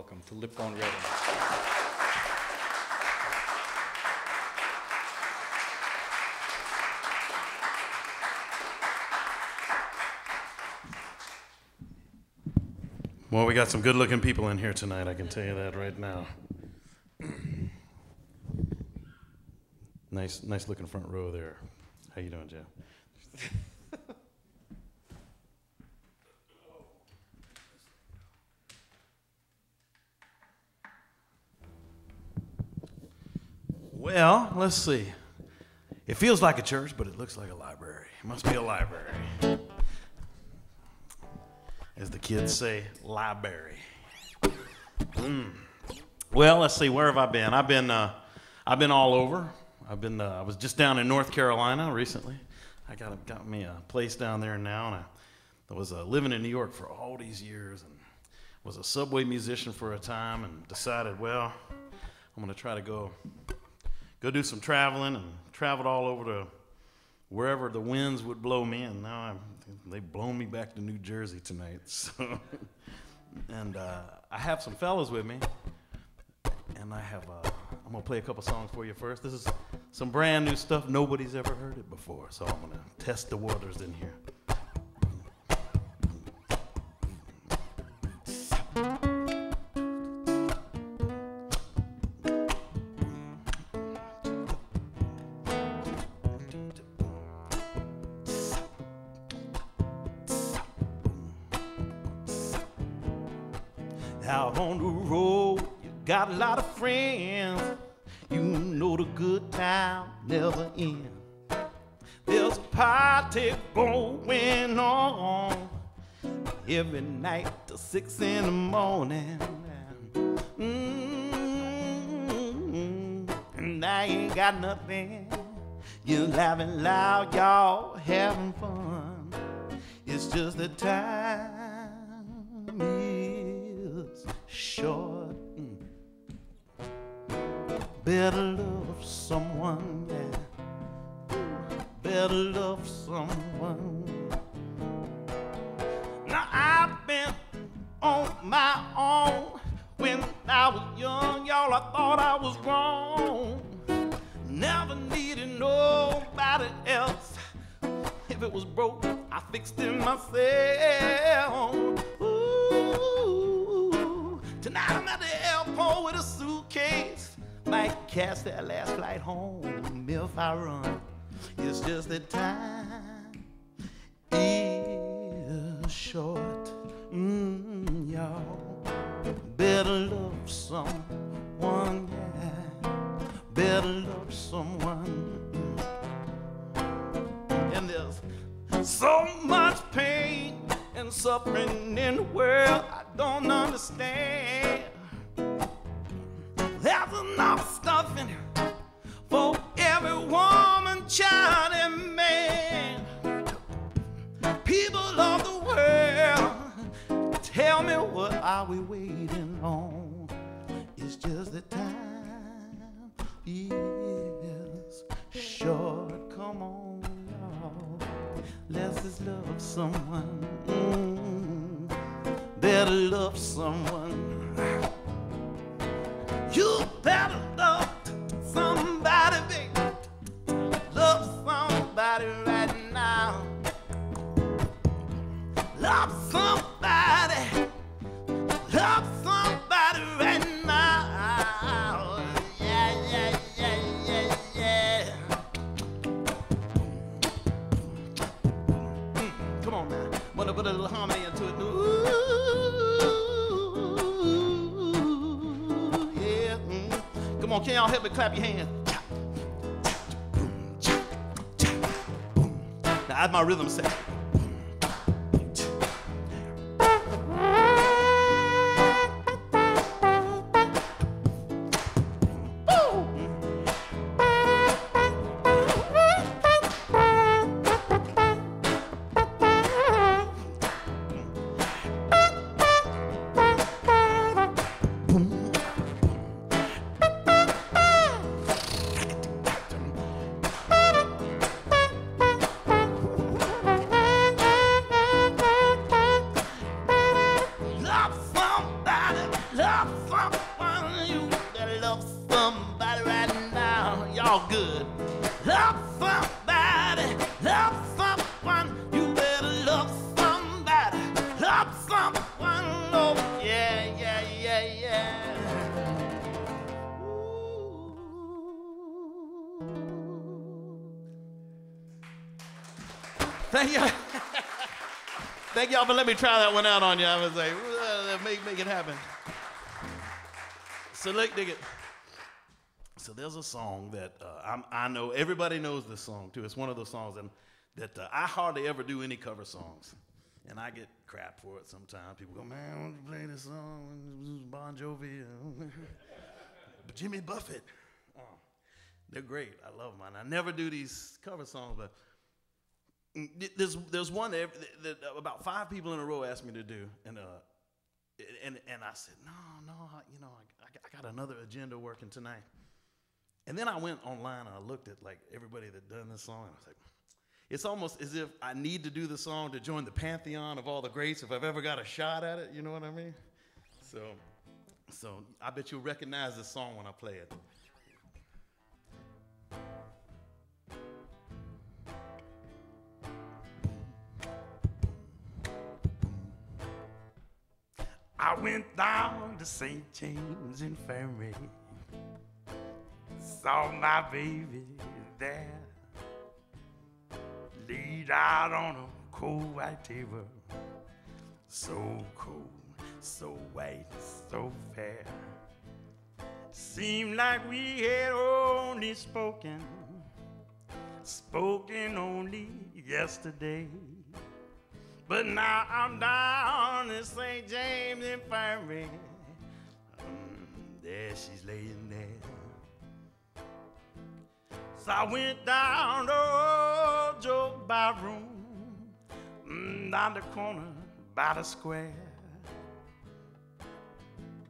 welcome to Lipbone Redding. Well, we got some good-looking people in here tonight, I can tell you that right now. Nice looking front row there. How you doing, Jeff? Well, let's see. It feels like a church, but it looks like a library. It must be a library. As the kids say, library. Well, let's see. Where have I been? I've been all over. I was just down in North Carolina recently. I got me a place down there now, and I was living in New York for all these years, and was a subway musician for a time, and decided, well, I'm gonna try to go do some traveling, and traveled all over to wherever the winds would blow me, and now they've blown me back to New Jersey tonight. So, and I have some fellas with me, and I'm gonna play a couple songs for you first. This is some brand new stuff. Nobody's ever heard it before, so I'm gonna test the waters in here. Out on the road, you got a lot of friends. You know the good time never ends. There's a party going on every night till 6 in the morning. And I ain't got nothing. You're laughing loud, y'all having fun. It's just the time is short. Better love someone, yeah. Better love someone. Now I've been on my own. When I was young, y'all, I thought I was wrong. Never needed nobody else. If it was broke, I fixed it myself. Ooh. Tonight I'm at the airport with a suitcase. Might catch that last flight home if I run. It's just that time is short. Y'all better love someone, yeah. Better love someone. And there's so much pain and suffering in the world I don't understand. There's enough stuff in here for every woman, child, and man. People of the world, tell me, what are we waiting on? It's just the time is short. Come on, y'all, let's just love someone. Better love someone. You better love somebody, baby. Love somebody right now. Love somebody. Love somebody right now. Yeah, yeah, yeah, yeah, yeah. Come on now. Wanna put a little harmony into it. Come on, can y'all help me clap your hands? Now that's my rhythm section. Thank you. Thank y'all for letting me try that one out on you. I was like, make it happen. So look, dig it. So there's a song that I know, everybody knows this song too. It's one of those songs that I hardly ever do any cover songs. And I get crap for it sometimes. People go, man, why don't you play this song? Bon Jovi. Jimmy Buffett. Oh, they're great. I love them. I never do these cover songs, but there's one that about 5 people in a row asked me to do. And I said, no, I got another agenda working tonight. And then I went online and I looked at like everybody that done this song. And I was like, it's almost as if I need to do the song to join the pantheon of all the greats if I've ever got a shot at it. You know what I mean? So I bet you'll recognize this song when I play it. I went down to St. James Infirmary, saw my baby there, laid out on a cold white table, so cold, so white, so fair. Seemed like we had only spoken only yesterday. But now I'm down in St. James Infirmary. There she's laying there. So I went down to old Joe Barron, down the corner by the square.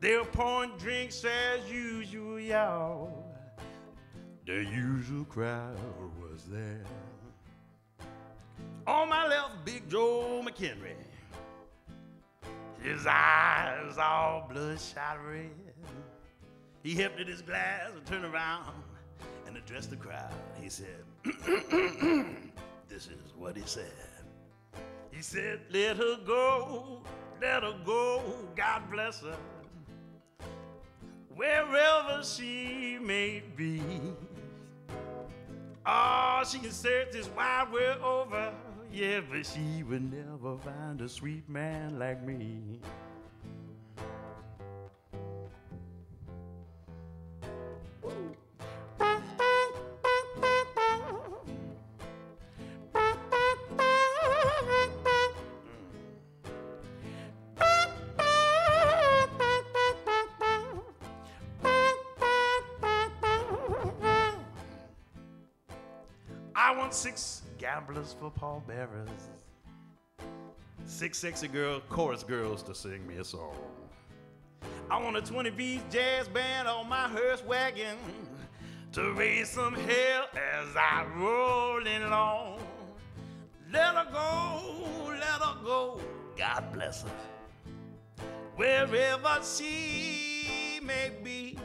They were pouring drinks as usual, y'all. The usual crowd was there. On my left, Big Joe McHenry. His eyes all bloodshot red. He hefted his glass and turned around and addressed the crowd. He said, this is what he said. He said, let her go, God bless her, wherever she may be. Oh, she can search this wide world over, yeah, but she would never find a sweet man like me. I want 6 gamblers for pallbearers, 6 sexy chorus girls to sing me a song. I want a 20-piece jazz band on my hearse wagon to raise some hell as I roll along. Let her go, God bless her, wherever she may be.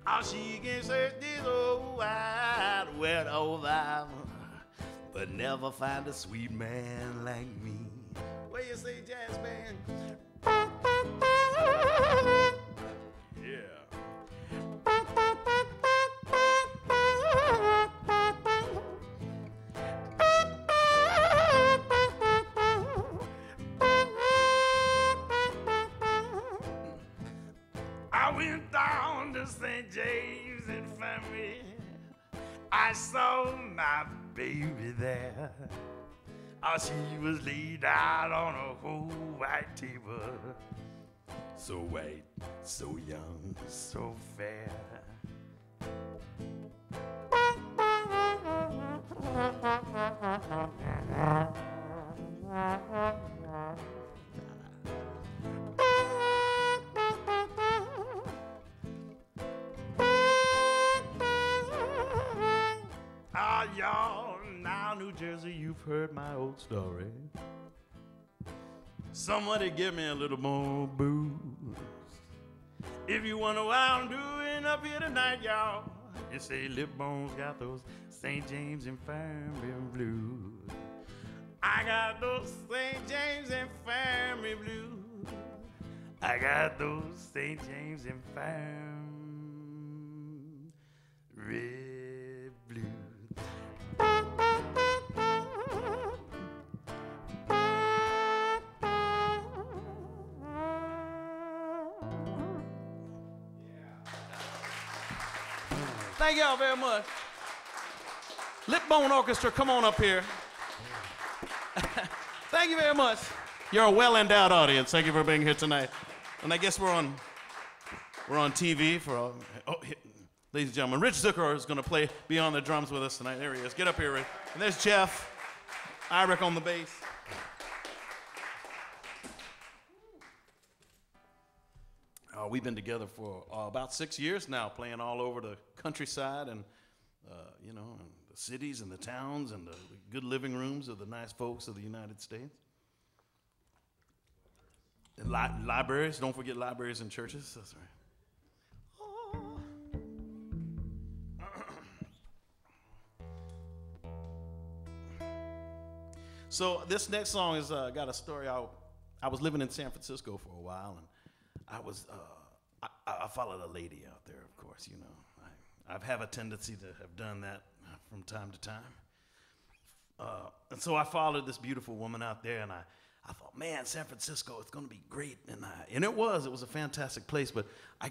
Oh, she can search this old wide world over, but never find a sweet man like me. What you say, jazz band? Yeah. I went down to St. James Infirmary. I saw my baby there. Oh, she was laid out on a whole white table, so white, so young, so fair. Ah, y'all, now New Jersey, you've heard my old story. Somebody give me a little more booze. If you wonder what I'm doing up here tonight, y'all, you say Lipbone's got those St. James Infirmary blues. I got those St. James Infirmary blues. I got those St. James Infirmary blues. Thank y'all very much. Lipbone Orchestra, come on up here. Thank you very much. You're a well-endowed audience. Thank you for being here tonight. And I guess we're on TV for, ladies and gentlemen, Rich Zucker is going to be on the drums with us tonight. There he is. Get up here, Rich. And there's Jeff. Irick on the bass. We've been together for about 6 years now, playing all over the countryside and, you know, and the cities and the towns and the good living rooms of the nice folks of the United States. And libraries, don't forget libraries and churches. That's right. So this next song has got a story. I was living in San Francisco for a while, and I followed a lady out there, of course, you know. I have a tendency to have done that from time to time. And so I followed this beautiful woman out there, and I thought, man, San Francisco, it's going to be great. And it was a fantastic place, but I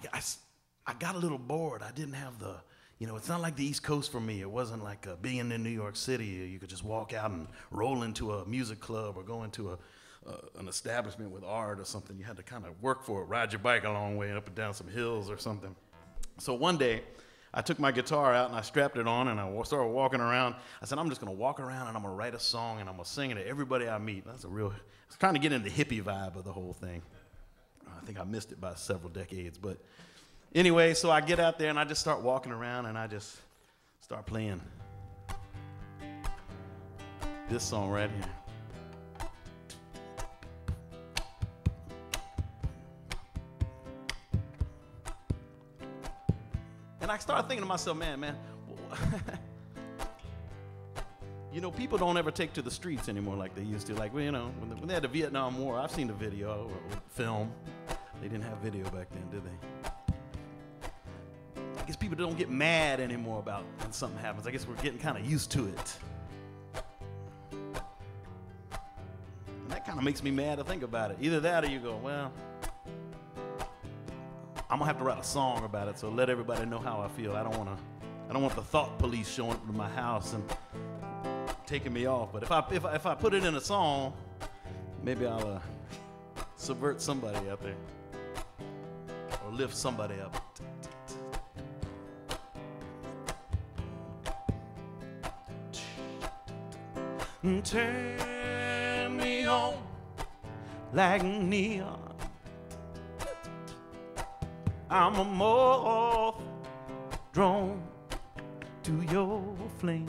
got a little bored. I didn't have the, you know, it's not like the East Coast for me. It wasn't like being in New York City. You could just walk out and roll into a music club or go into an establishment with art or something. You had to kind of work for it, ride your bike a long way up and down some hills or something. So one day, I took my guitar out and I strapped it on and I started walking around. I said, I'm just going to walk around and I'm going to write a song and I'm going to sing it to everybody I meet. I was trying to get into the hippie vibe of the whole thing. I think I missed it by several decades. But anyway, so I get out there and I just start walking around and I just start playing this song right here. And I started thinking to myself, man, you know, people don't ever take to the streets anymore like they used to. Like, well, you know, when they had the Vietnam War, I've seen the video or film. They didn't have video back then, did they? I guess people don't get mad anymore about when something happens. I guess we're getting kind of used to it. And that kind of makes me mad to think about it. Either that or you go, well, I'm gonna have to write a song about it, so let everybody know how I feel. I don't want the thought police showing up to my house and taking me off. But if I put it in a song, maybe I'll subvert somebody out there or lift somebody up. Turn me on like neon. I'm a moth drawn to your flame,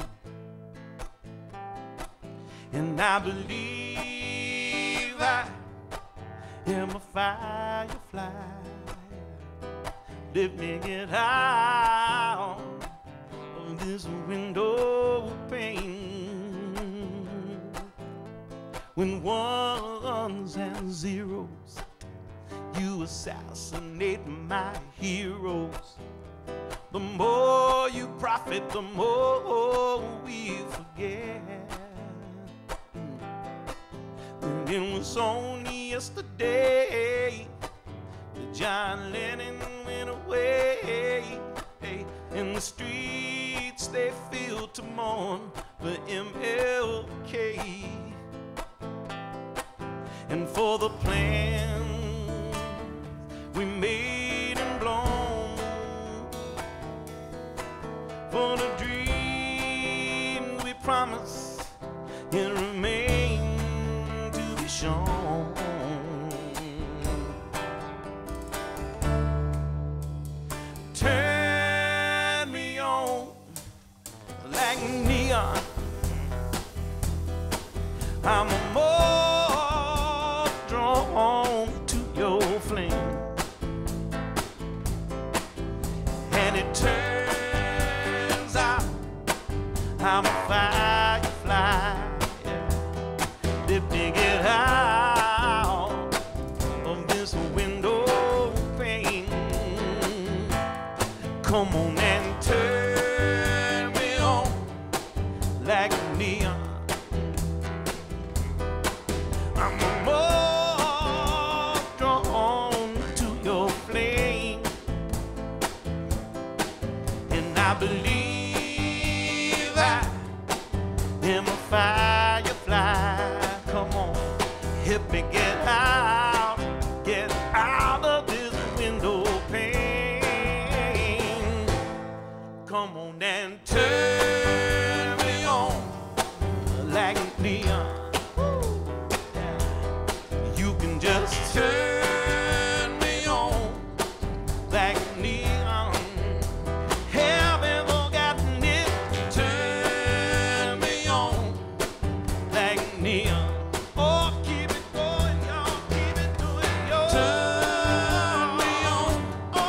and I believe I am a firefly. Let me get out of this window pane. When ones and zeros, you assassinate my heroes. The more you profit, the more we forget. And it was only yesterday that John Lennon went away. In the streets they feel to mourn for MLK. And for the plan we made and blown, for the dream we promised, it remained to be shown. Turn me on like neon. I'm a more drawn to your flame, get out of this window pane. Come on and turn me on like neon. You can just turn me on like neon. Haven't forgotten it. Turn me on like neon. Oh, keep it going, y'all. Keep it doing, y'all. Turn me on. Oh,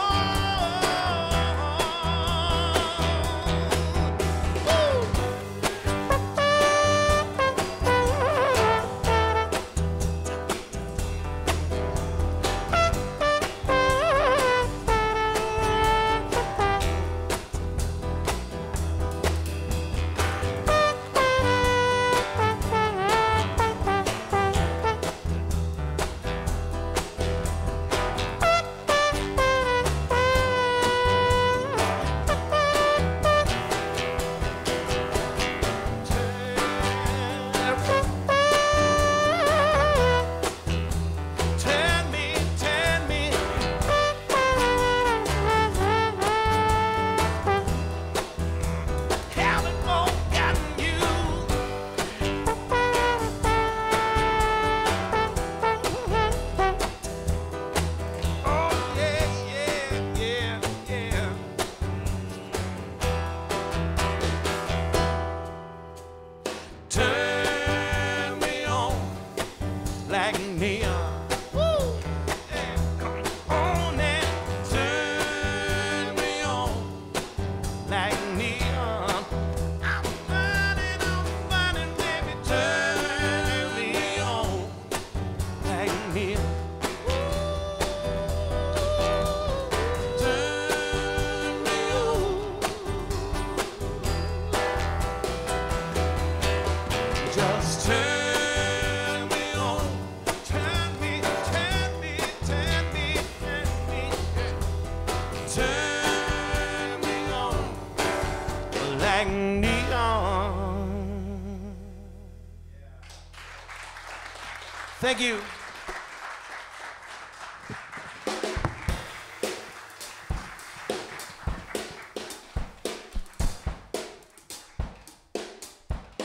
thank you.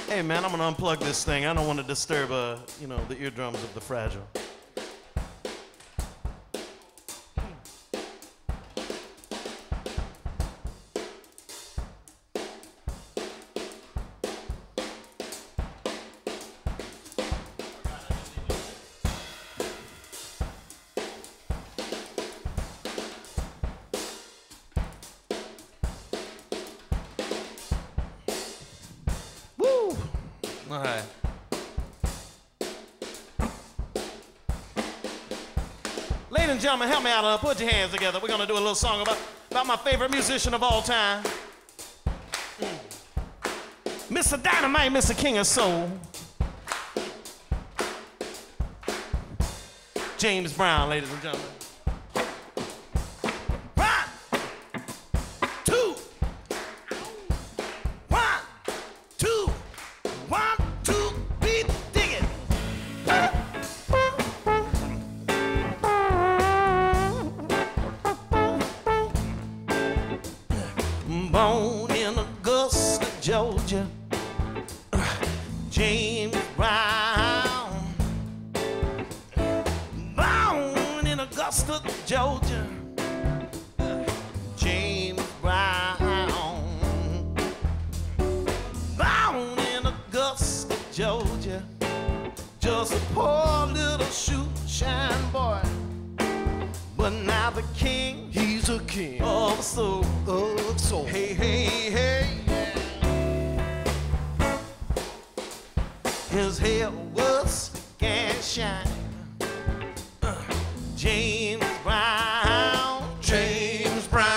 Hey man, I'm gonna unplug this thing. I don't want to disturb, you know, the eardrums of the fragile. All right. Ladies and gentlemen, help me out. Put your hands together. We're going to do a little song about my favorite musician of all time. Mr. Dynamite, Mr. King of Soul. James Brown, ladies and gentlemen. Born in Augusta, Georgia, James Brown. Born in Augusta, Georgia, James Brown. Born in Augusta, Georgia, just a poor little shoe-shine boy. But now the king, he's a king of soul, of soul. Hey, hey, hey, yeah. His hair was thick and shiny. James Brown, James Brown.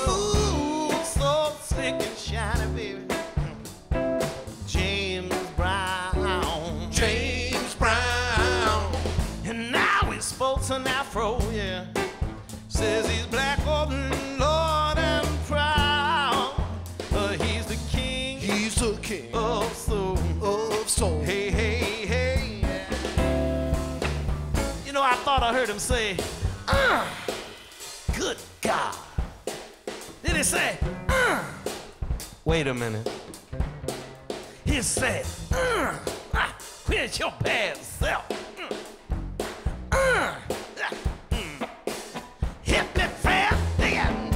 Ooh, so thick and shiny, baby. James Brown, James Brown. And now he's sports an afro, yeah. Says he's black, open, Lord, and proud. He's the king. He's the king of soul. Of soul. Hey, hey, hey. thought I heard him say, good God. Then he said, wait a minute. He said, quit your bad self. Hit me fast again.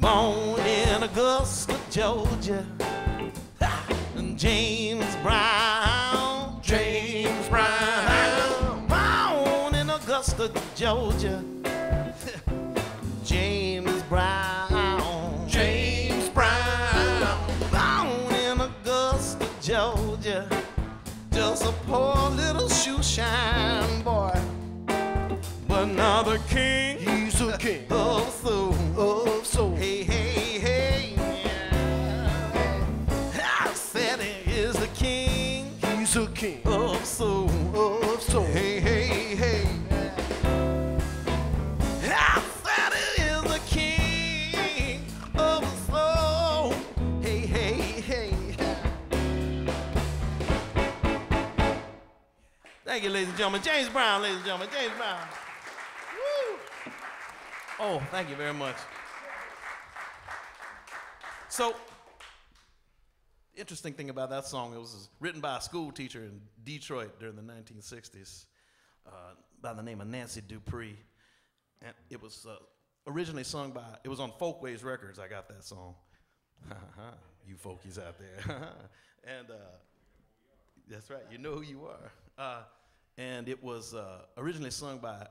Born in Augusta, Georgia, James Brown. James Brown. Born in Augusta, Georgia, James Brown. James Brown. Born in Augusta, Georgia, just a poor little shoe shine boy, but now the king. He's a king of soul. Of soul. Hey, hey, hey. I said he is the king. He's a king of soul. Of soul. Hey, hey, hey. I said he is the king of soul. Hey, hey, hey. Thank you, ladies and gentlemen. James Brown, ladies and gentlemen. James Brown. Woo. Oh, thank you very much. So, the interesting thing about that song, it was written by a school teacher in Detroit during the 1960s by the name of Nancy Dupree. And it was originally sung by, it was on Folkways Records. I got that song. You folkies out there. And that's right, you know who you are. And it was originally sung by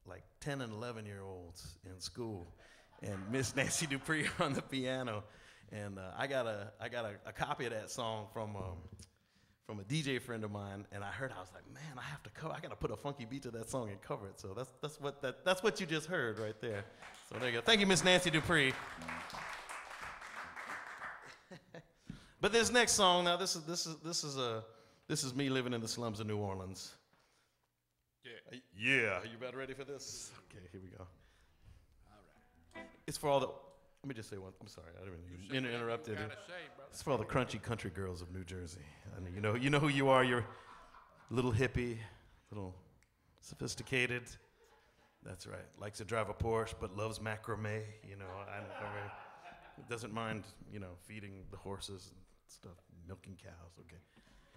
like 10 and 11-year-olds in school, and Miss Nancy Dupree on the piano. And I got a copy of that song from a DJ friend of mine, and I heard, I was like, man, I gotta put a funky beat to that song and cover it. So that's what you just heard right there. So there you go. Thank you, Miss Nancy Dupree. But this next song, now this is me living in the slums of New Orleans. Yeah. Are you about ready for this? Okay, here we go. All right. It's for all the. Let me just say one. I'm sorry, I didn't mean to interrupt you. It's for all the crunchy country girls of New Jersey. I mean, you know who you are. You're a little hippie, a little sophisticated. That's right. Likes to drive a Porsche, but loves macrame. You know, doesn't mind, feeding the horses and stuff, milking cows. Okay.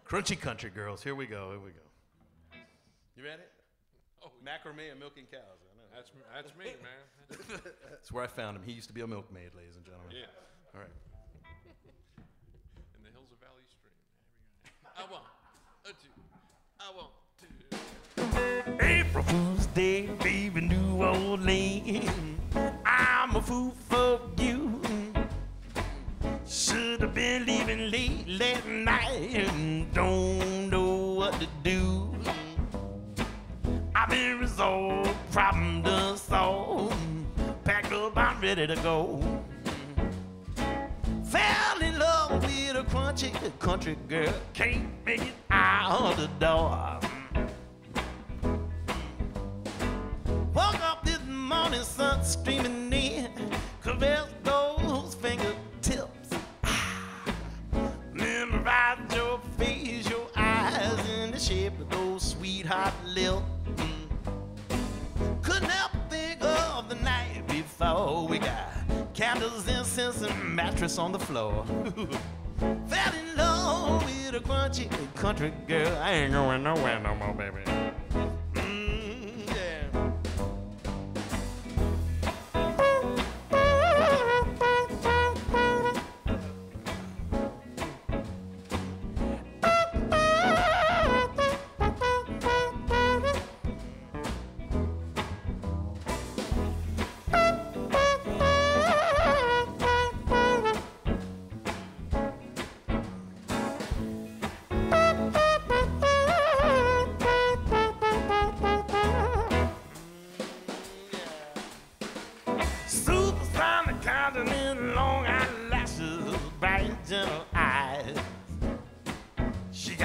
Crunchy country girls. Here we go. You ready? Oh, macrame and milking cows. I know. That's me, man. That's where I found him. He used to be a milkmaid, ladies and gentlemen. Yeah. All right. In the hills of Valley Stream. I want to. April Fool's Day, baby, New Orleans. I'm a fool for you. Should have been leaving late last night. Don't know what to do. I've been resolved, problem done solved. Packed up, I'm ready to go. Fell in love with a crunchy country girl. Can't make it out the door. Woke up this morning, sun streaming in. Caress those fingertips. Memorize your face, your eyes, and the shape of those sweetheart lips. Couldn't help think of the night before. We got candles, incense, and mattress on the floor. Fell in love with a crunchy country girl. I ain't going nowhere no more, baby.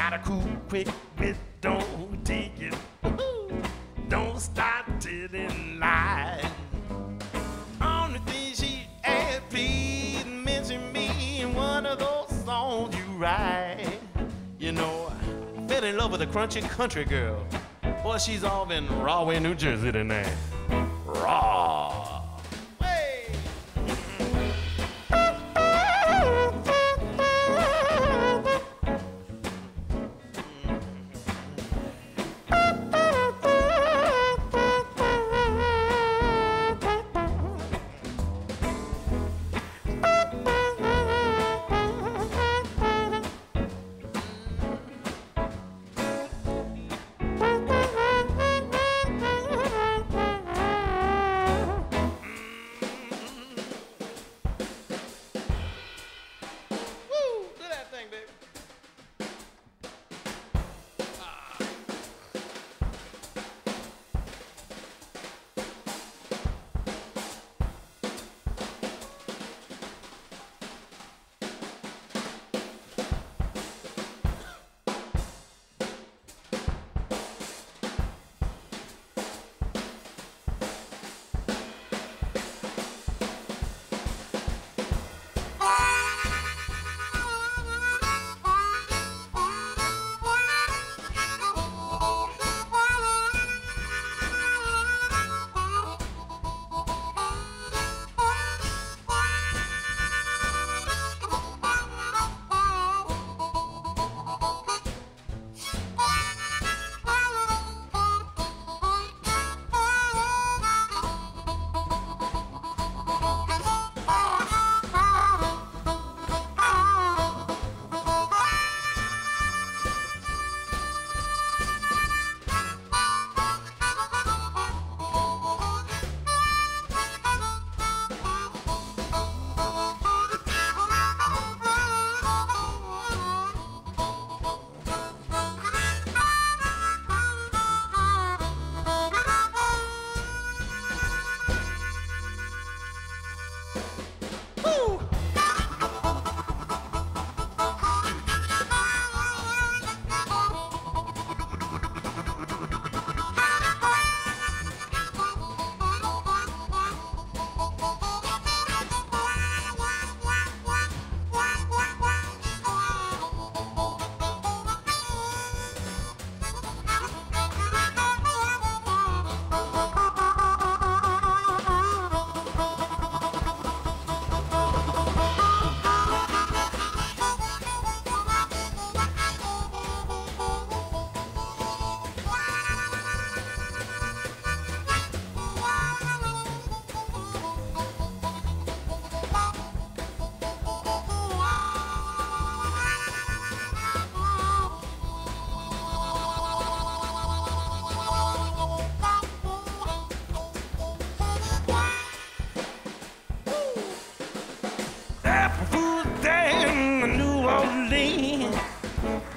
Gotta cool quick with don't take it. Don't start telling lies. Only thing she asked, please mention me in one of those songs you write. You know, I fell in love with a crunchy country girl. Boy, she's all in Rahway, New Jersey tonight. Raw. Hey.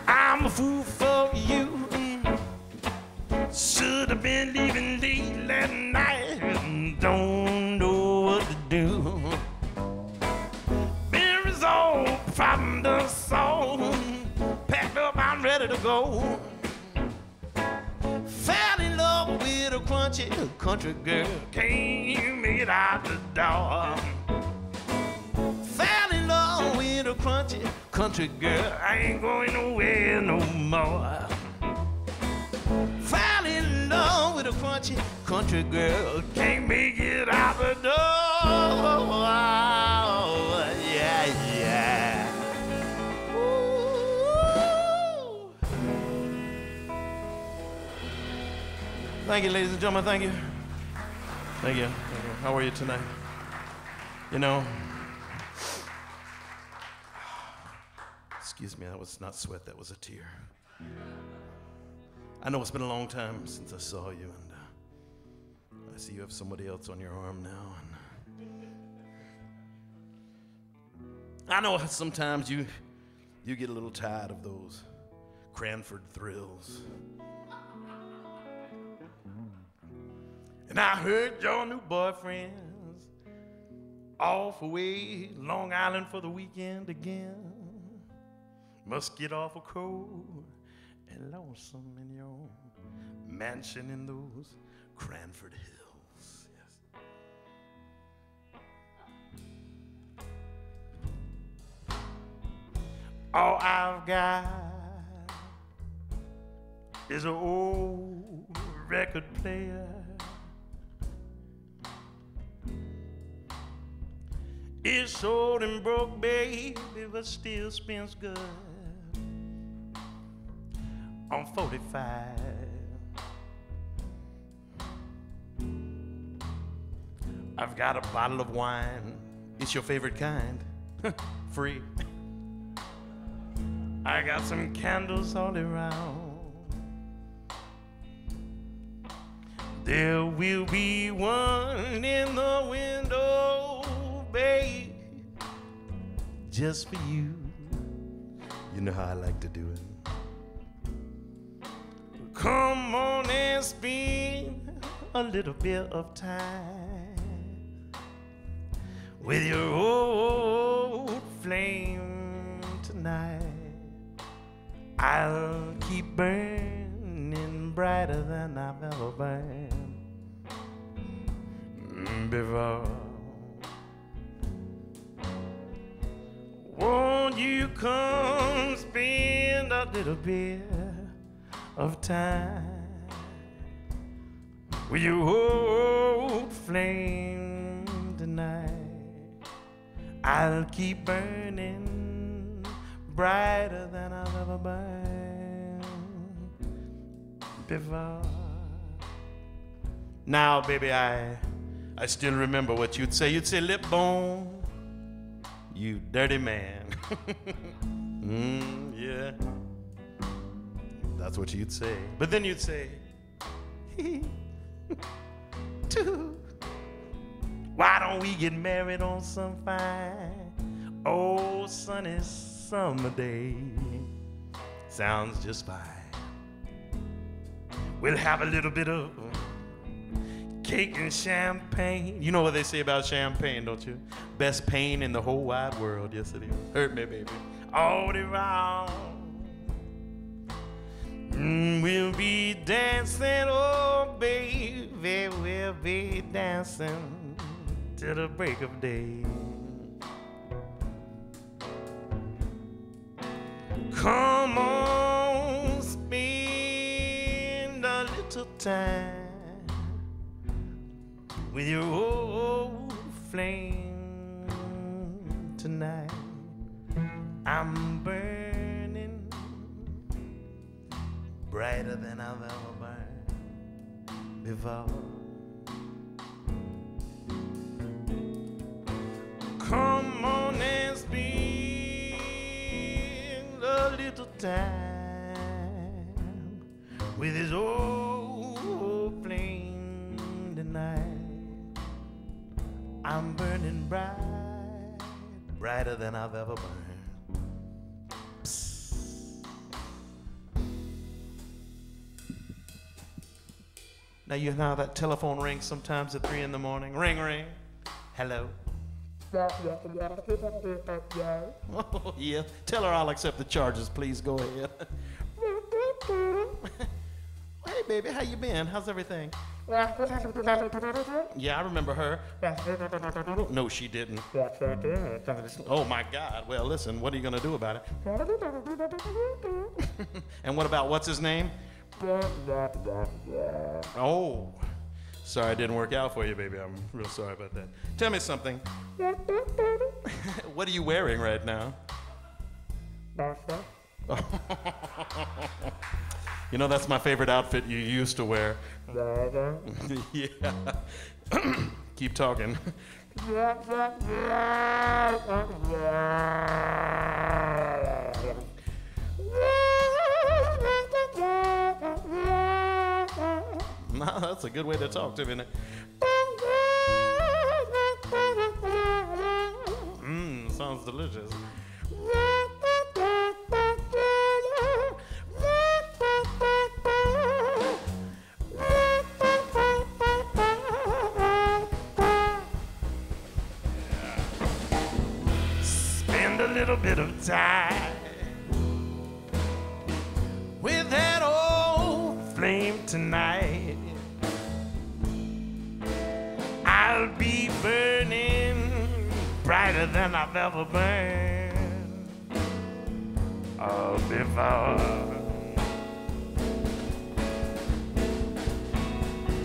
I'm a fool for you. Should have been leaving late last night. Don't know what to do. Been resolved, found a song. Packed up, I'm ready to go. Fell in love with a crunchy country girl. Can't make it out the door. Fell in love with a crunchy country girl. I ain't going nowhere no more. Fell in love with a crunchy country girl. Can't make it out the door. Yeah, yeah. Ooh. Thank you, ladies and gentlemen. Thank you. Thank you. How are you tonight? You know, excuse me, that was not sweat, that was a tear. I know it's been a long time since I saw you, and I see you have somebody else on your arm now. And I know sometimes you get a little tired of those Cranford thrills. And I heard your new boyfriend's off away Long Island for the weekend again. Must get awful cold and lonesome in your mansion in those Cranford Hills. Yes. All I've got is an old record player. It's old and broke, baby, but still spins good on 45. I've got a bottle of wine. It's your favorite kind. Free. I got some candles all around. There will be one in the window, babe, just for you. You know how I like to do it. Come on and spend a little bit of time with your old flame tonight. I'll keep burning brighter than I've ever burned before. Won't you come spend a little bit of time with your old flame tonight? I'll keep burning brighter than I've ever burned before. Now, baby, I still remember what you'd say. You'd say, Lipbone, you dirty man. Yeah. That's what you'd say. But then you'd say, why don't we get married on some fine old sunny summer day? Sounds just fine. We'll have a little bit of cake and champagne. You know what they say about champagne, don't you? Best pain in the whole wide world. Yes, it is. Hurt me, baby. All around. We'll be dancing, oh, baby. We'll be dancing till the break of day. Come on, spend a little time with your old flame tonight. I'm burning brighter than I've ever burned before. Come on and spend a little time with his old flame tonight. I'm burning bright, brighter than I've ever burned. Psst. Now you know how that telephone rings sometimes at 3 in the morning. Ring, ring. Hello. Oh, yeah. Tell her I'll accept the charges, please. Go ahead. Hey, baby, how you been? How's everything? Yeah, I remember her. No, she didn't. Oh, my God. Well, listen, what are you going to do about it? And what about what's his name? Oh, sorry it didn't work out for you, baby. I'm real sorry about that. Tell me something. What are you wearing right now? You know, that's my favorite outfit you used to wear. Yeah. Keep talking. No, that's a good way to talk to me. Sounds delicious. Spend a little bit of time with that tonight. I'll be burning brighter than I've ever burned before.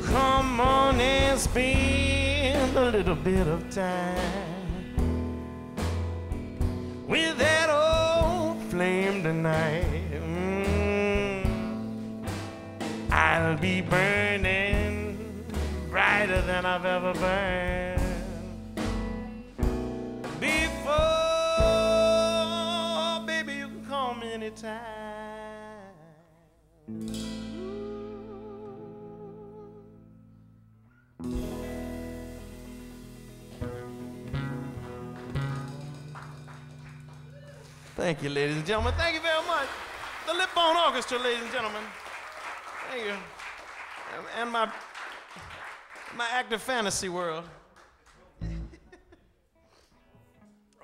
Come on and spend a little bit of time with that old flame tonight. I'll be burning brighter than I've ever burned before. Baby, you can call me anytime. Thank you, ladies and gentlemen. Thank you very much. The Lipbone Orchestra, ladies and gentlemen. Thank you. And my active fantasy world.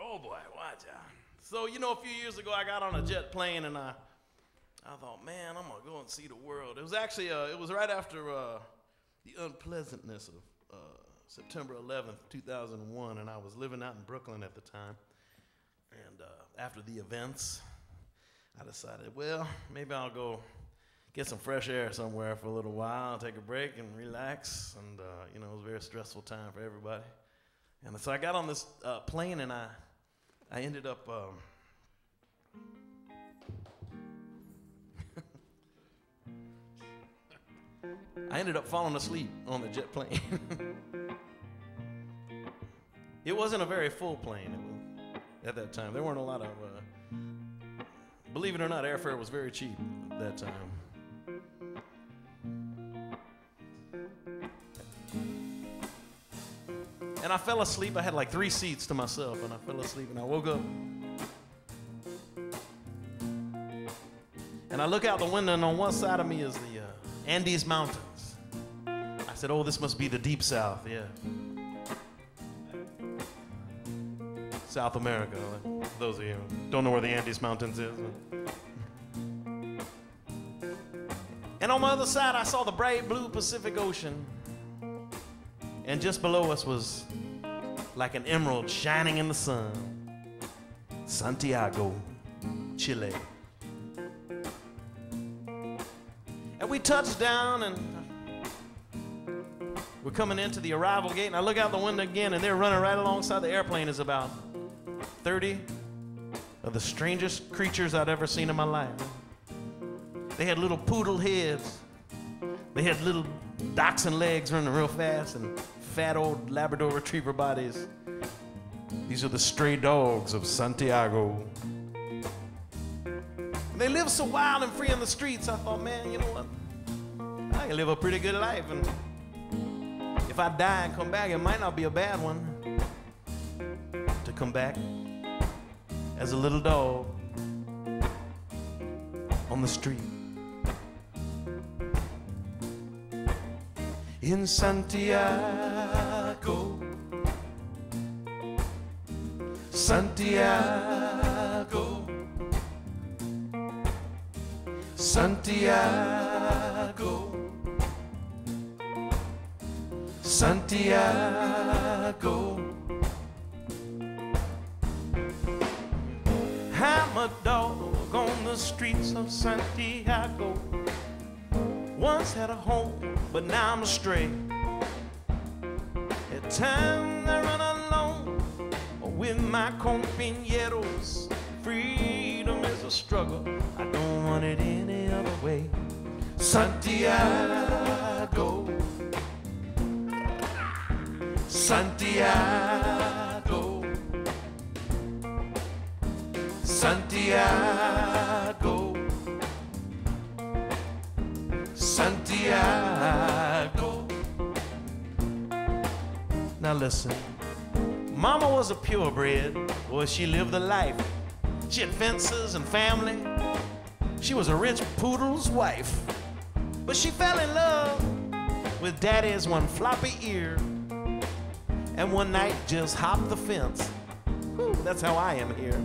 Oh boy, watch out. So, you know, a few years ago I got on a jet plane and I thought, man, I'm gonna go and see the world. It was actually, it was right after the unpleasantness of September 11th, 2001, and I was living out in Brooklyn at the time. And after the events, I decided, well, maybe I'll go get some fresh air somewhere for a little while, take a break and relax. And, you know, it was a very stressful time for everybody. And so I got on this plane and I ended up, falling asleep on the jet plane. It wasn't a very full plane. At that time, there weren't a lot of, believe it or not, airfare was very cheap at that time. And I fell asleep. I had like 3 seats to myself, and I fell asleep, and I woke up. And I look out the window, and on one side of me is the Andes Mountains. I said, oh, this must be the Deep South, yeah. South America, those of you who don't know where the Andes Mountains is. And on my other side, I saw the bright blue Pacific Ocean. And just below us was like an emerald shining in the sun. Santiago, Chile. And we touched down and we're coming into the arrival gate, and I look out the window again, and they're running right alongside the airplane. Is about 30 of the strangest creatures I'd ever seen in my life. They had little poodle heads. They had little dachshund legs running real fast and fat old Labrador retriever bodies. These are the stray dogs of Santiago. They live so wild and free in the streets. I thought, man, you know what? I can live a pretty good life, and if I die and come back, it might not be a bad one to come back as a little dog on the street. In Santiago, Santiago, Santiago, Santiago. I'm a dog on the streets of Santiago. Once had a home, but now I'm astray. At times I run alone with my compañeros. Freedom is a struggle, I don't want it any other way. Santiago, Santiago, Santiago, Santiago. Now listen, Mama was a purebred. Boy, she lived the life. She had fences and family. She was a rich poodle's wife. But she fell in love with Daddy's one floppy ear. And one night just hopped the fence. Whew, that's how I am here.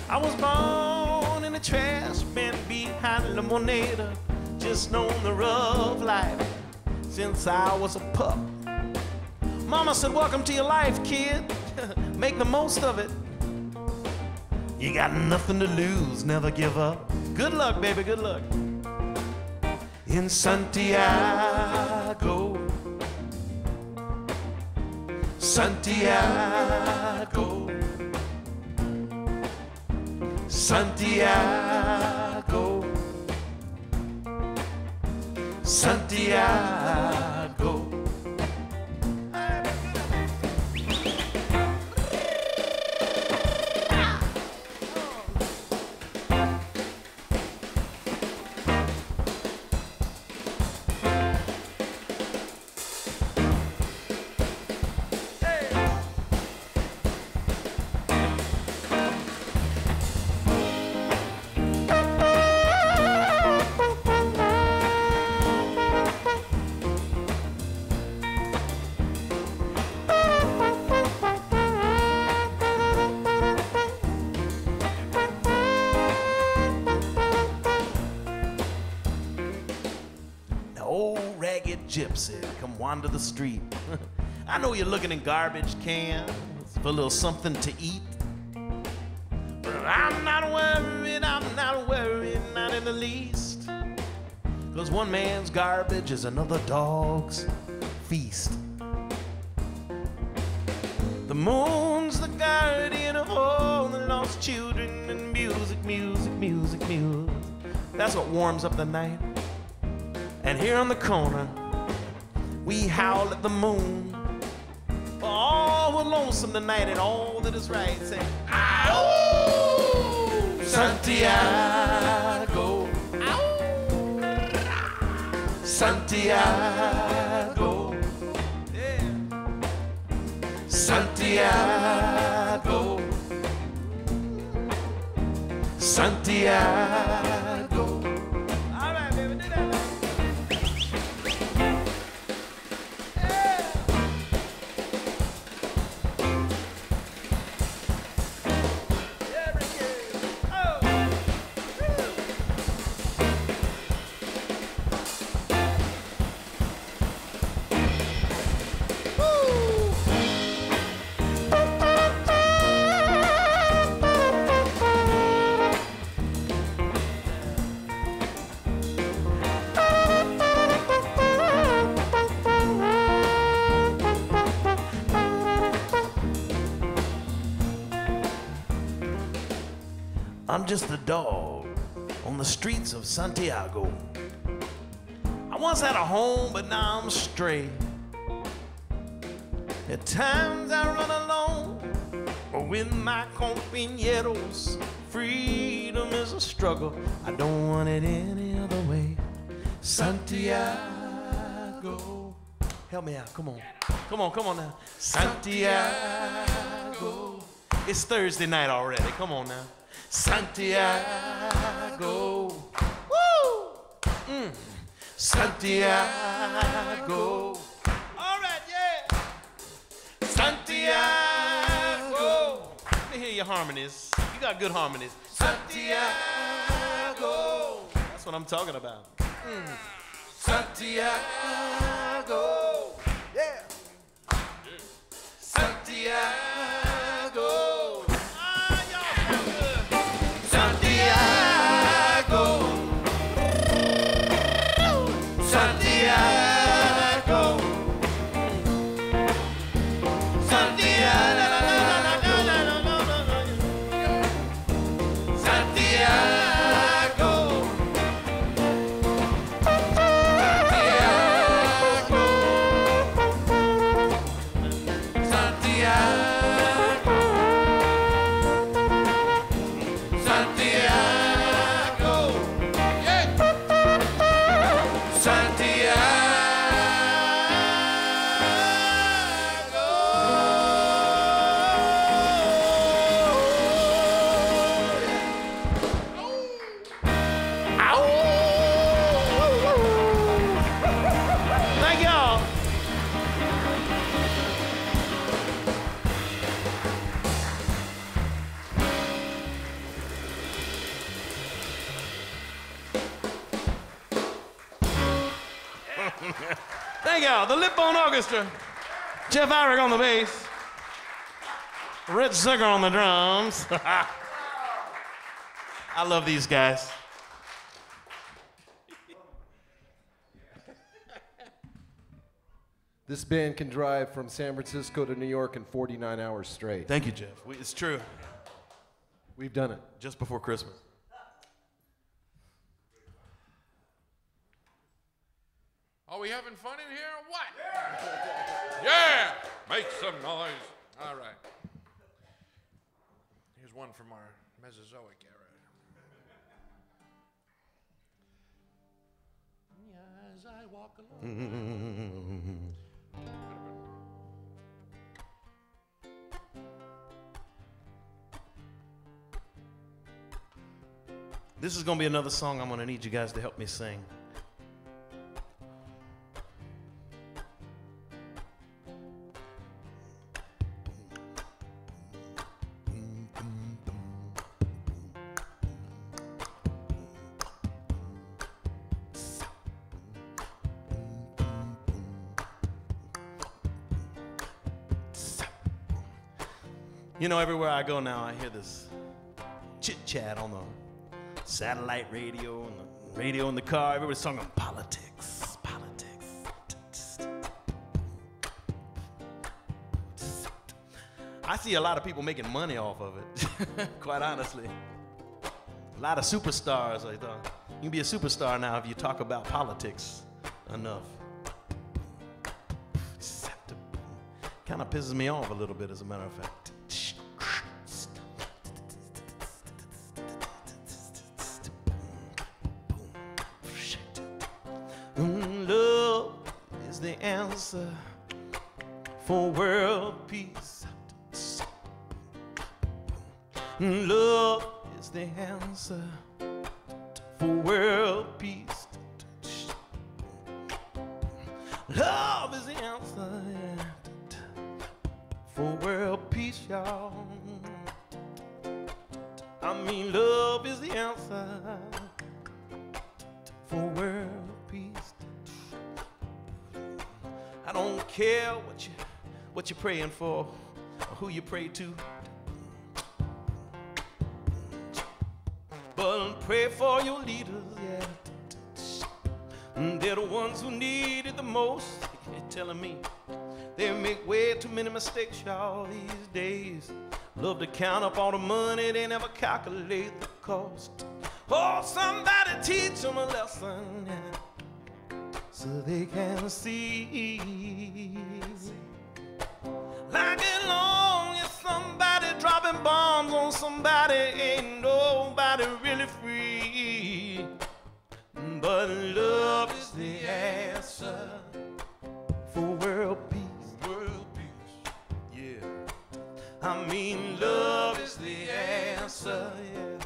I was born in the trash bin behind Limonada. just known the rough life since I was a pup. Mama said, welcome to your life, kid. Make the most of it. You got nothing to lose, never give up. Good luck, baby, good luck. In Santiago, Santiago, Santiago, Santiago. Gypsy, come wander the street. I know you're looking in garbage cans for a little something to eat. But I'm not worried, not in the least. 'Cause one man's garbage is another dog's feast. The moon's the guardian of all the lost children, and music, music, music, music. That's what warms up the night. And here on the corner, we howl at the moon. For all we're lonesome tonight and all that is right. Say, ow! Santiago. Ow! Santiago. Yeah. Santiago. Santiago. All right, baby, do that. I'm just a dog on the streets of Santiago. I once had a home, but now I'm stray. At times I run alone, or with my compañeros. Freedom is a struggle, I don't want it any other way. Santiago. Help me out, come on. Come on, come on now. Santiago. It's Thursday night already, come on now. Santiago. Woo! Santiago. All right, yeah. Santiago. Let me hear your harmonies. You got good harmonies. Santiago. That's what I'm talking about. Santiago. Yeah. Santiago. Santiago. Thank y'all. The Lipbone Orchestra. Jeff Irick on the bass. Rich Singer on the drums. I love these guys. This band can drive from San Francisco to New York in 49 hours straight. Thank you, Jeff. It's true. We've done it. Just before Christmas. Are we having fun in here or what? Yeah! Make some noise. All right. Here's one from our Mesozoic era. As I walk along. This is going to be another song I'm going to need you guys to help me sing. You know, everywhere I go now, I hear this chit-chat on the satellite radio and the radio in the car. Everybody's talking politics, politics. I see a lot of people making money off of it, quite honestly. A lot of superstars, I thought. You can be a superstar now if you talk about politics enough. Kind of pisses me off a little bit, as a matter of fact. Love is the answer for world peace. Love is the answer for world peace. Love is the answer for world peace, y'all. I mean, love is the answer for world peace. I don't care what you're praying for or who you pray to, but pray for your leaders, yeah. They're the ones who need it the most. They're telling me they make way too many mistakes, y'all, these days. Love to count up all the money, they never calculate the cost. Oh, somebody teach them a lesson, yeah, so they can see. Like as long as somebody dropping bombs on somebody, ain't nobody really free. But love is the answer for world peace. World peace, yeah. I mean, love is the answer, yeah,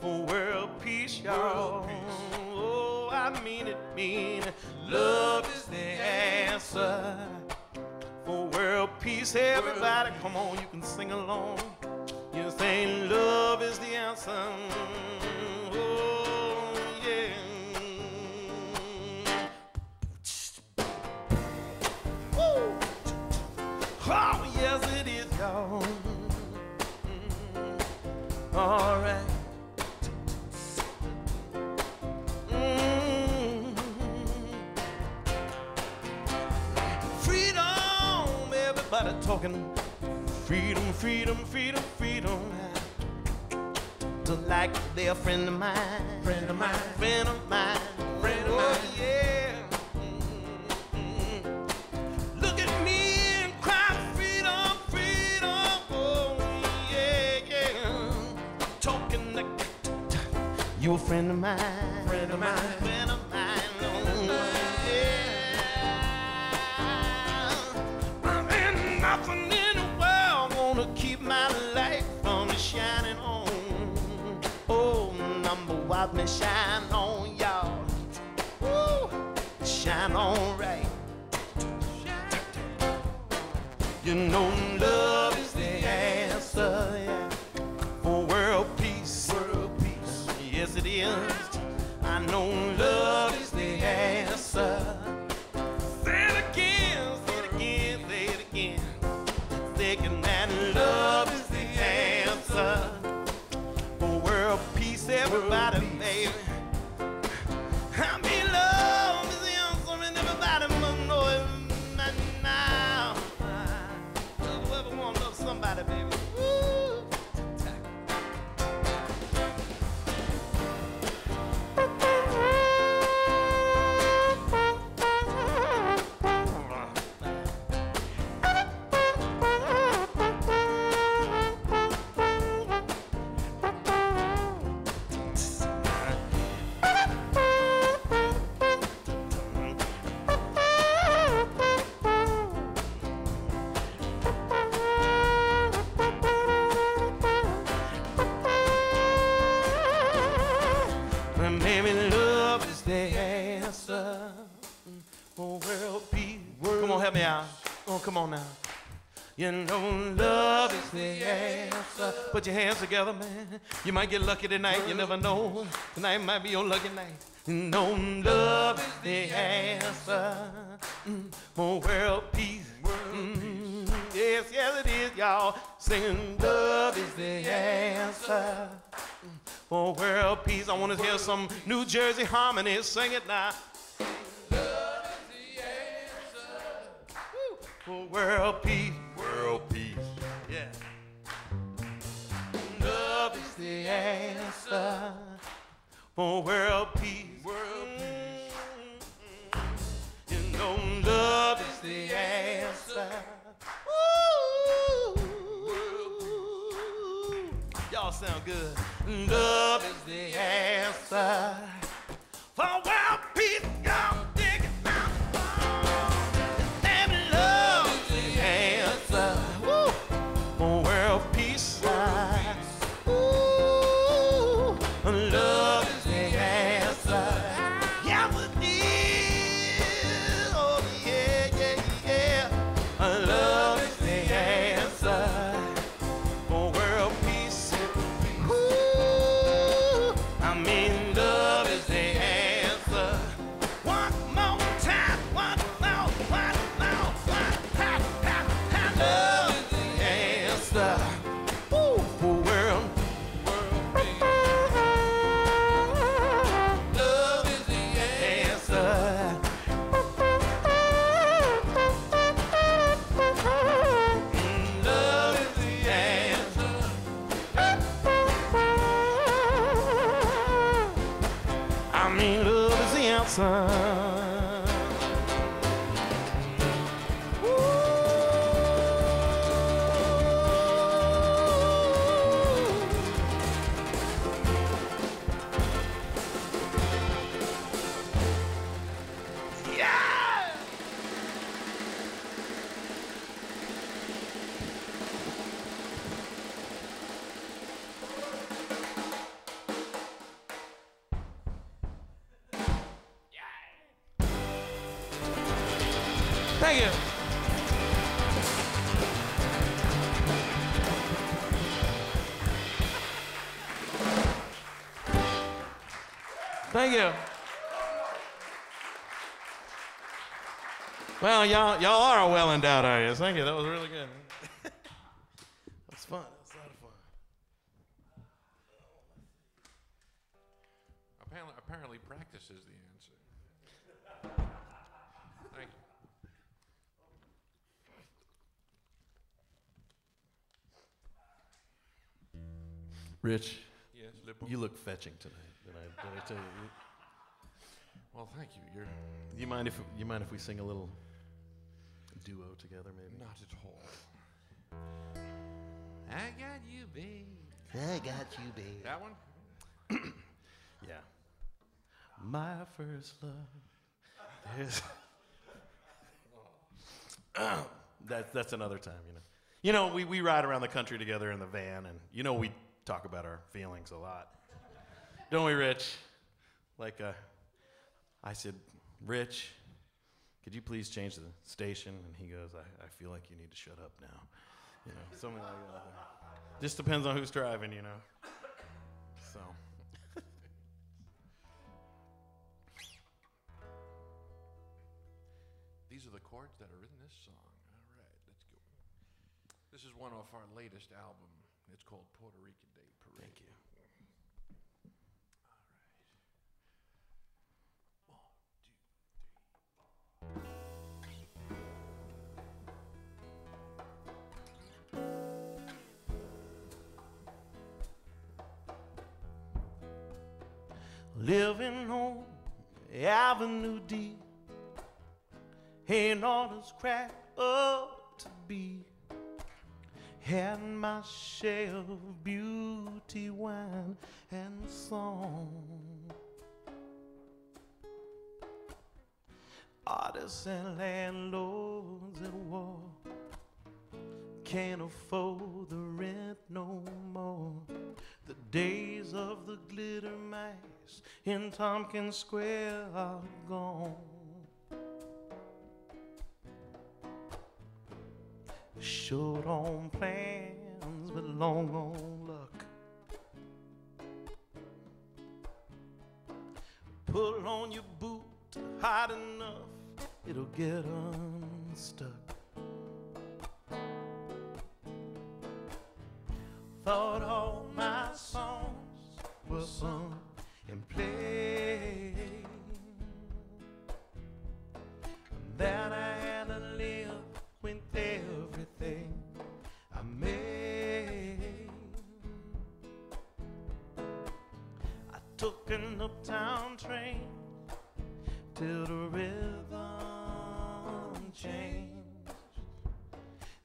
for world peace, y'all. Oh, I mean it, love is the answer for world peace. Everybody, come on, you can sing along. You're saying love is the answer. Oh, yeah. Woo. Oh, yes, it is, y'all. All right. Freedom, everybody talking freedom, freedom, freedom, freedom. To like they're a friend of mine, friend of mine, friend of mine, friend of mine. Yeah. Look at me and cry freedom, freedom. Oh yeah, yeah. Talking like you a friend of mine, friend of mine, friend of mine. Oh, yeah. Ain't nothing in the world gonna keep my light from shining on. Oh, number one, me shine on y'all. Woo, shine on right. You know love is the answer, yeah, for world peace. World peace, yes it is. I know love is the answer everybody, baby. I mean, love is the answer, and everybody must know it now. Whoever wanna love somebody, baby. Woo. Maybe love is the answer for world peace. Come on, help me out. Oh, come on now. You know love is the answer. Put your hands together, man. You might get lucky tonight. You never know. Tonight might be your lucky night. You know love is the answer for world peace. Yes, yes it is, y'all. Singing love is the answer for world peace. I want to hear some New Jersey harmony. Sing it now. Love is the answer. Woo. For world peace. World peace. Yeah. Love is the answer for world peace. World peace. You know love is the answer. Woo. Y'all sound good. Love is the answer for world peace. Y'all dig it now. And love is the answer. Woo. For world peace. Ooh. Love is the answer. Yeah, we need. Oh, yeah, yeah, yeah. Love is the answer for world peace. Ooh. I mean, love is the answer. One more time, one more, one more, one. Ha, ha, ha. Love is the answer. Ooh, for world peace. Love is the answer. Love is the answer. I mean, love is the answer. Yeah! Thank you. Thank you. Well, y'all are well endowed, are you? Thank you. That was really good. That was fun. That was a lot of fun. Apparently practice is the answer. Thank you. Rich, Yes, Lipbone. you look fetching tonight. Did I tell you? Well, thank you. You're You mind if we sing a little duo together, maybe? not at all. I got you, babe. I got you, babe. That one? Yeah. My first love. There's that's another time, you know. You know, we ride around the country together in the van, and you know we talk about our feelings a lot, don't we, Rich? Like, I said, Rich, could you please change the station? And he goes, I feel like you need to shut up now. You know, something like that. Just depends on who's driving, you know. So. These are the chords that are in this song. All right, let's go. This is one off our latest album. It's called Puerto Rican Day Parade. Thank you. living on Avenue D, ain't all as cracked up to be. Had my share of beauty, wine, and song. Artists and landlords at war can't afford the rent no more. The days of the glitter mice in Tompkins Square are gone. Short on plans but long on luck. Pull on your boot hard enough, it'll get unstuck. Thought all my songs were sung and played, that I had to live with everything I made. I took an uptown train till the rhythm changed.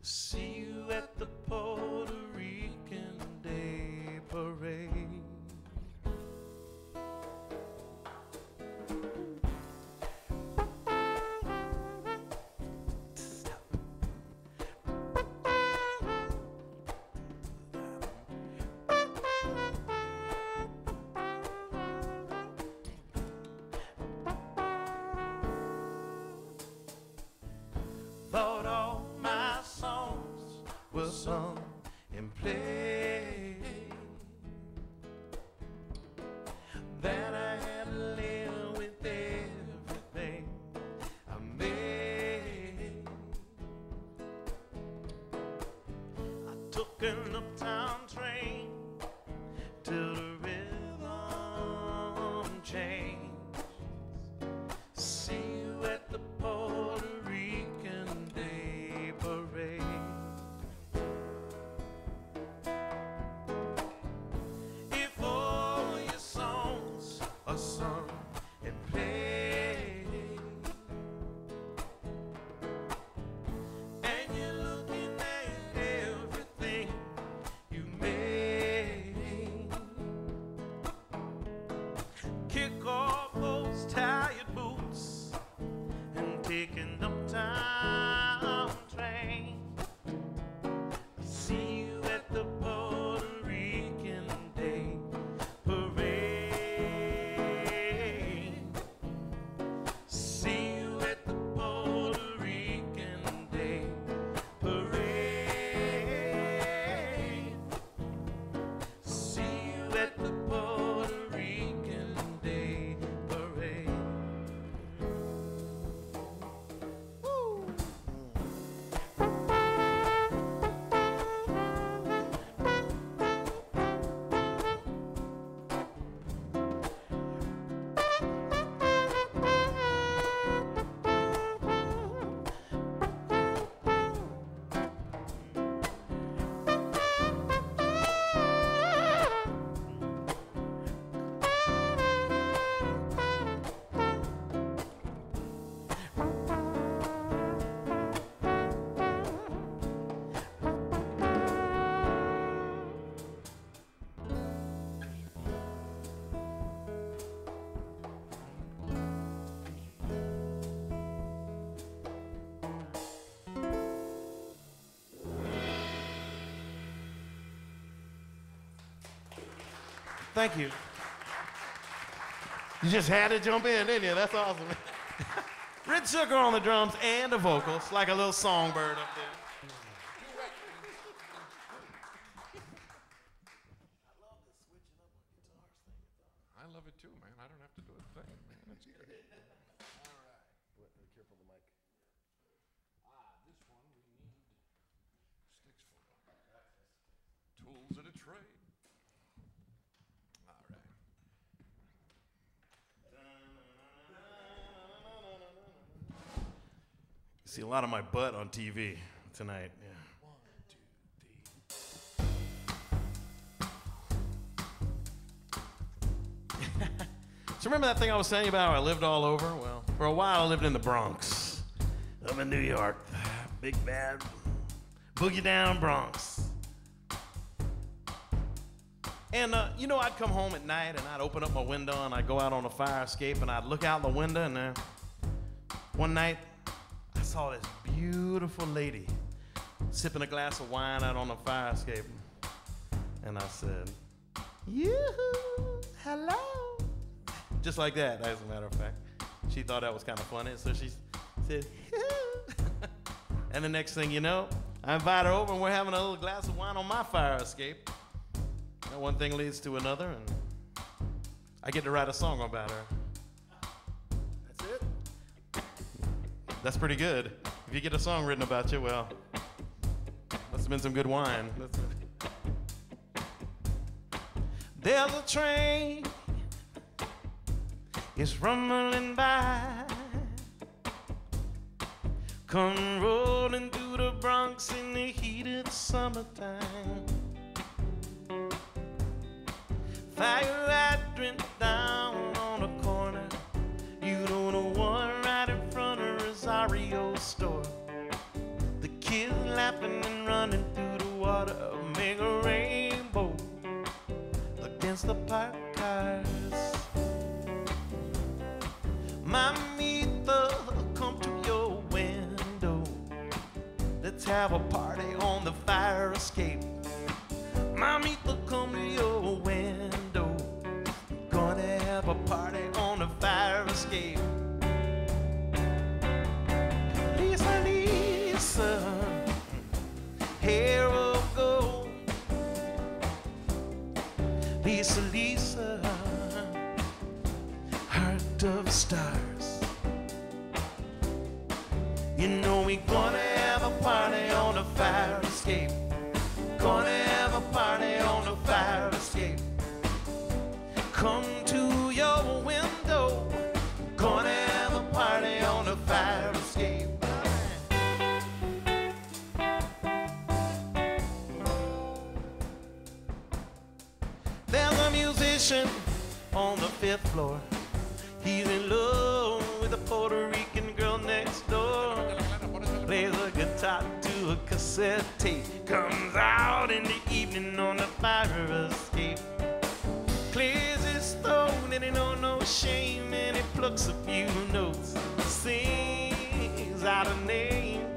See you at the Puerto Rican Day Parade. Thought all my songs were sung and played, that I had to live with everything I made. I took an uptown train till the rhythm changed. See you at the Puerto Rican Day Parade. If all your songs are sung and played, and you're looking at everything you made, kick off those tired boots and take an uptown train. See you at the Puerto Rican Day Parade. See you at the Puerto Rican Day Parade. See you at the Puerto Rican Day Parade. Thank you. You just had to jump in, didn't you? That's awesome. Red Sugar on the drums and the vocals, like a little songbird up there. I love it too, man. I don't have to do a thing, man. That's good. All right. Careful the mic. This one we need sticks for. Tools and a trade. All right. You see a lot of my butt on TV tonight. Yeah. 1, 2, 3. So remember that thing I was saying about how I lived all over? Well, for a while I lived in the Bronx. I'm in New York. Big bad boogie down Bronx. And, you know, I'd come home at night and I'd open up my window and I'd go out on a fire escape and I'd look out the window and one night I saw this beautiful lady sipping a glass of wine out on the fire escape. And I said, yoo-hoo, hello. Just like that, as a matter of fact. She thought that was kind of funny, so she said, yoo-hoo. And the next thing you know, I invite her over and we're having a little glass of wine on my fire escape. And one thing leads to another, and I get to write a song about her. That's it? That's pretty good. If you get a song written about you, well, must have been some good wine. That's it. There's a train, it's rumbling by, come rolling through the Bronx in the heat of the summertime. Fire hydrant down on a corner, you know the one right in front of Rosario's store. The kids laughing and running through the water make a rainbow against the parked cars. Mamita, come to your window. Let's have a party on the fire escape. Mamita, come to your window. Gonna have a party on the fire escape. Lisa, Lisa, hair of gold. Lisa, Lisa, heart of stars. You know we gonna have a party on the fire escape. Gonna have a party on the fire escape. Come to your window. Gonna have a party on the fire escape. There's a musician on the 5th floor. He's in love with a Puerto Rican girl next door. Plays a guitar to a cassette tape. Comes out in the evening on the fire escape. Clears his throat and he no shame, and he plucks a few notes. Sings out a name.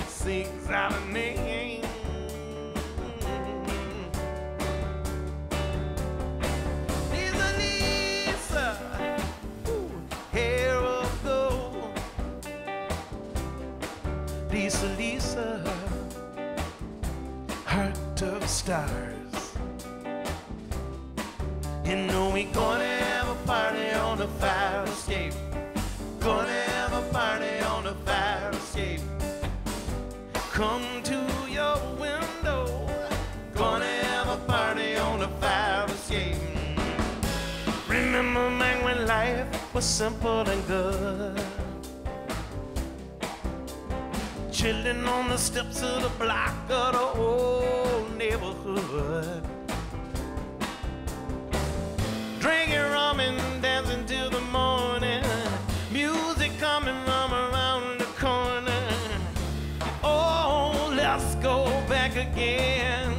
Sings out a name. Lisa, Lisa, hair of gold. Lisa, Lisa, heart of stars. You know we gonna have a party on the fire escape. Gonna have a party on the fire escape. Come to your window. Gonna have a party on the fire escape. Remember back when life was simple and good. Chilling on the steps of the block of the old neighborhood. Drinking rum and dancing till the morning. Music coming from around the corner. Oh, let's go back again.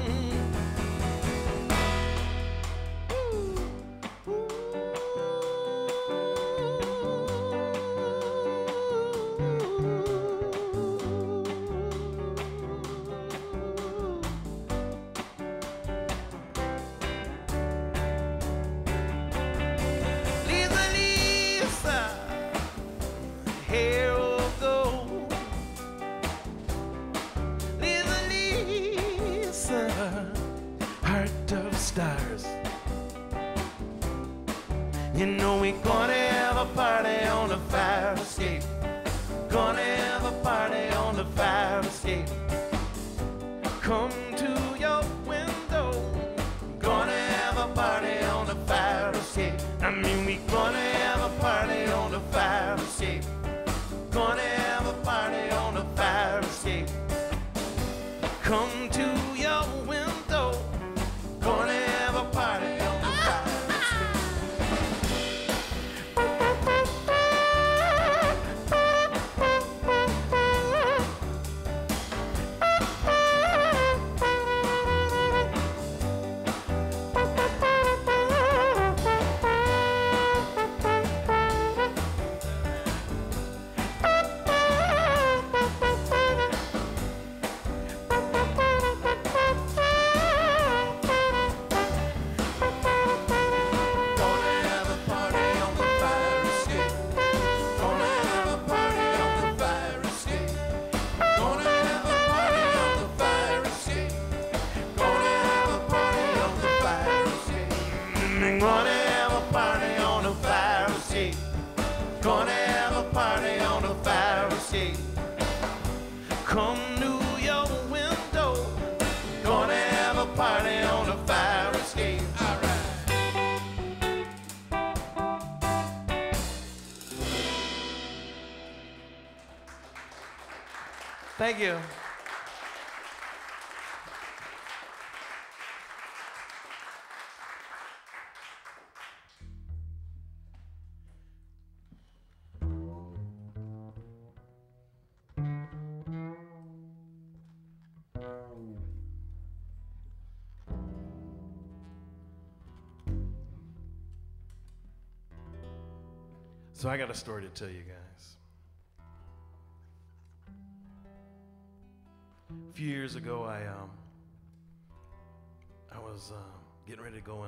You know we gonna have a party on the fire escape. Gonna have a party on the fire escape. Come to your window. Gonna have a party on the fire escape. I mean we gonna have a party on the fire escape. Gonna have a party on the fire escape. Come to your window. Gonna have a party on the fire escape. Thank you. So I got a story to tell you guys. A few years ago, I was getting ready to go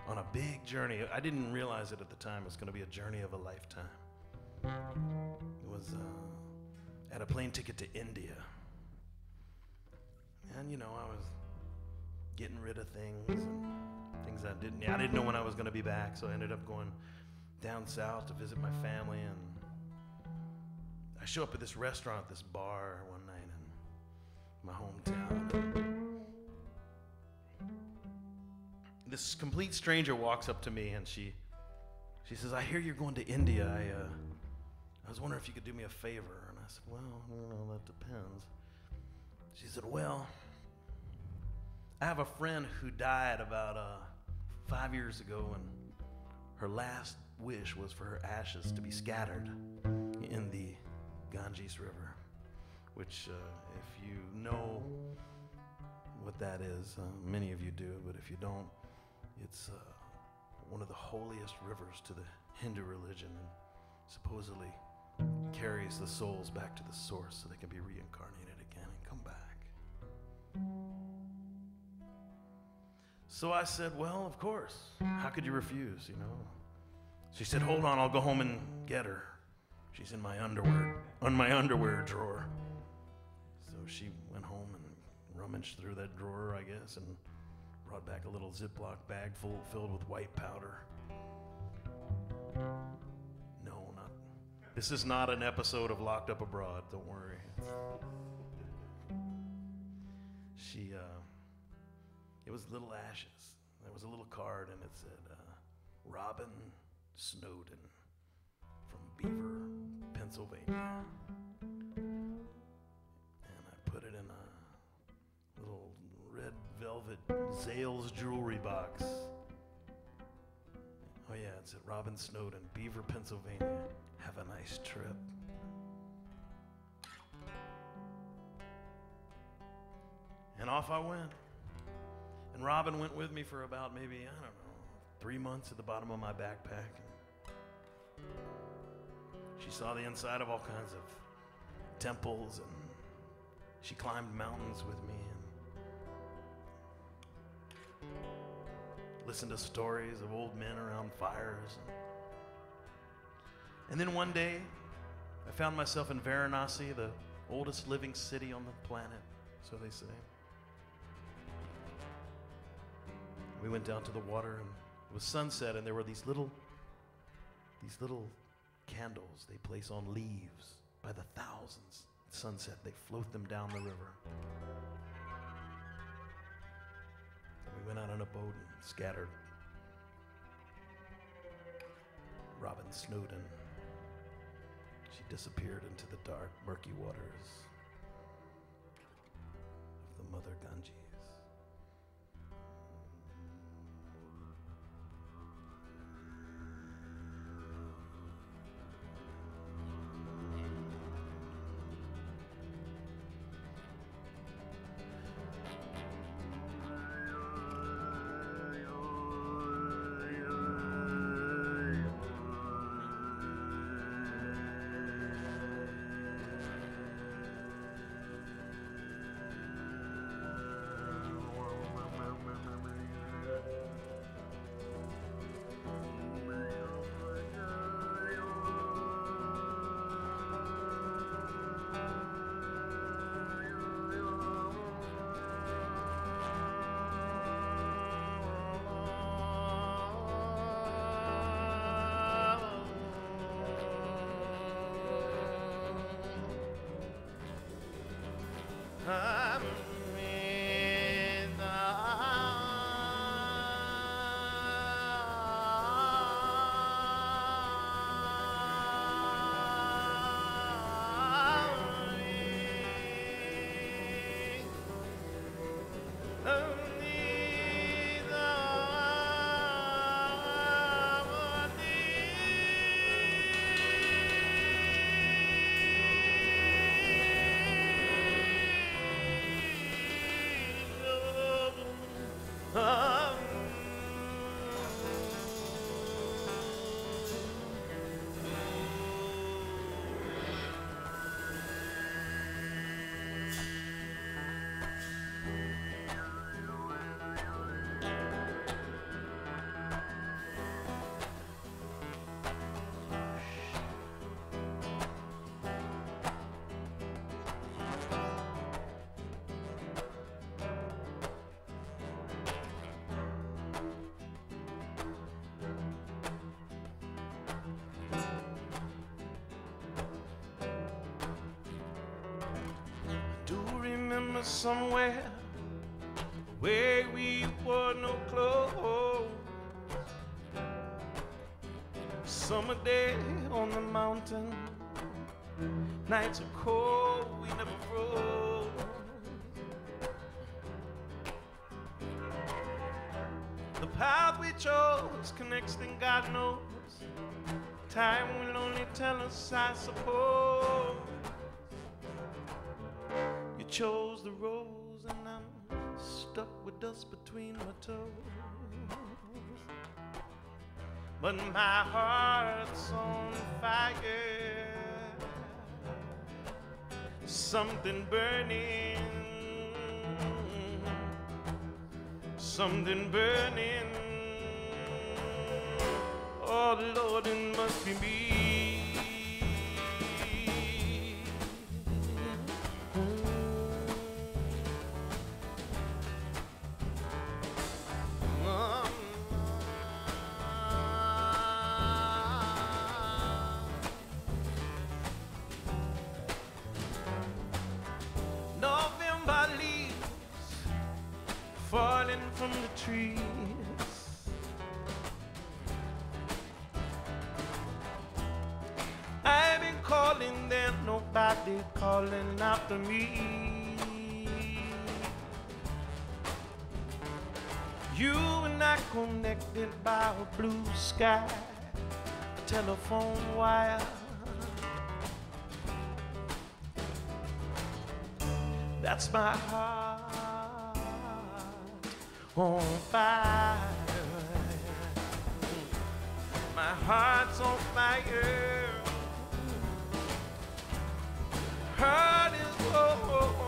on a big journey. I didn't realize it at the time. It was going to be a journey of a lifetime. It was I had a plane ticket to India, and you know I was getting rid of things and things I didn't know when I was going to be back. So I ended up going down south to visit my family, and I show up at this restaurant, this bar one night in my hometown. This complete stranger walks up to me and she says, "I hear you're going to India. I was wondering if you could do me a favor." And I said, "Well, you know, that depends." She said, "Well, I have a friend who died about 5 years ago, and her last wish was for her ashes to be scattered in the Ganges River," which, if you know what that is, many of you do, but if you don't, it's one of the holiest rivers to the Hindu religion, and supposedly carries the souls back to the source so they can be reincarnated again and come back. So I said, "Well, of course. How could you refuse, you know?" She said, "Hold on, I'll go home and get her. She's in my underwear drawer." So she went home and rummaged through that drawer, I guess, and brought back a little Ziploc bag filled with white powder. No, not. This is not an episode of Locked Up Abroad. Don't worry. It was little ashes. There was a little card, and it said, "Robin Snowden from Beaver, Pennsylvania." And I put it in a little red velvet Zales jewelry box. Oh yeah, it said, "Robin Snowden, Beaver, Pennsylvania. Have a nice trip." And off I went. And Robin went with me for about maybe, 3 months at the bottom of my backpack. She saw the inside of all kinds of temples, and she climbed mountains with me and listened to stories of old men around fires. And then one day, I found myself in Varanasi, the oldest living city on the planet, so they say. We went down to the water, and it was sunset, and there were these little candles they place on leaves by the thousands. At sunset, they float them down the river. And we went out on a boat and scattered Robin Snowden. She disappeared into the dark, murky waters of the Mother Ganges. remember somewhere where we wore no clothes. Summer day on the mountain, nights are cold, we never froze. The path we chose connects, then God knows. Time will only tell us, I suppose. You chose the rose and I'm stuck with dust between my toes. But my heart's on fire, something burning, something burning. Oh Lord, it must be me. November leaves falling from the trees. I've been calling them, nobody calling after me. You and I connected by a blue sky, a telephone wire. That's my heart on fire. My heart's on fire. Heart is oh,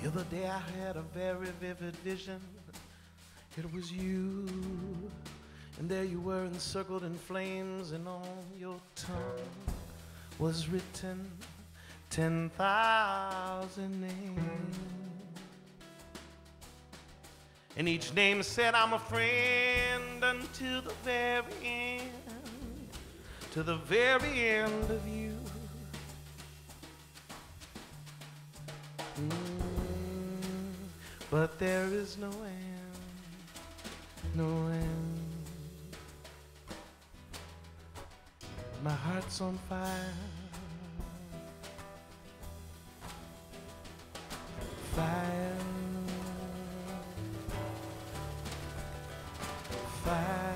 The other day I had a very vivid vision. It was you, and there you were encircled in flames, and on your tongue was written 10,000 names. And each name said, I'm a friend until the very end, to the very end of you. But there is no end, no end. My heart's on fire, fire, fire.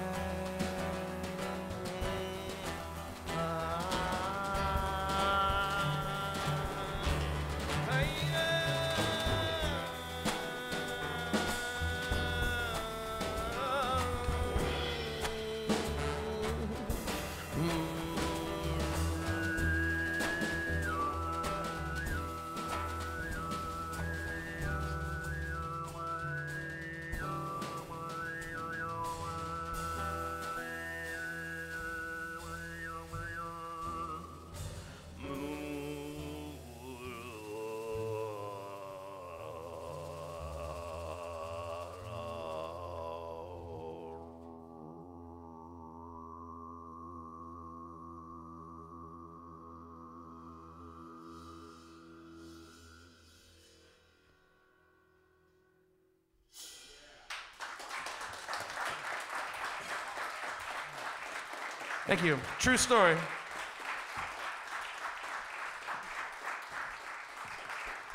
Thank you. True story.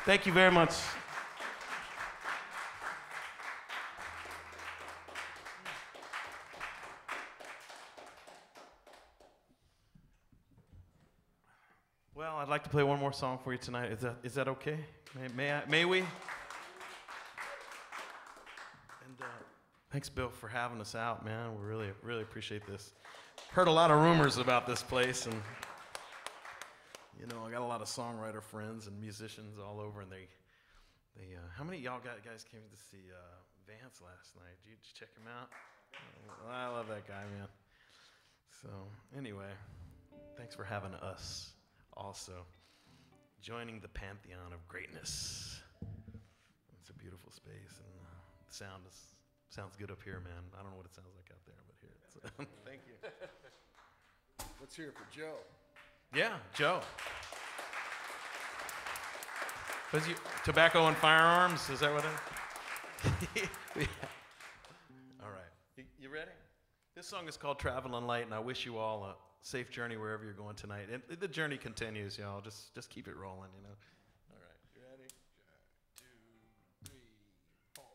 Thank you very much. Well, I'd like to play one more song for you tonight. Is that okay? May we? And thanks, Bill, for having us out, man. We really appreciate this. Heard a lot of rumors about this place, and you know, I got a lot of songwriter friends and musicians all over, and they how many of y'all guys came to see Vance last night? Did you check him out? Well, I love that guy, man. So anyway, thanks for having us. Also, joining the pantheon of greatness. It's a beautiful space, and the sounds good up here, man. I don't know what it sounds like out there, but here it's. Thank you. Let's hear it for Joe. Yeah, Joe. Was you tobacco and firearms? Is that what it? Yeah. All right, you ready? This song is called "Traveling Light," and I wish you all a safe journey wherever you're going tonight. And the journey continues, y'all. Just keep it rolling, you know. All right, you ready? 1, 2, 3, 4.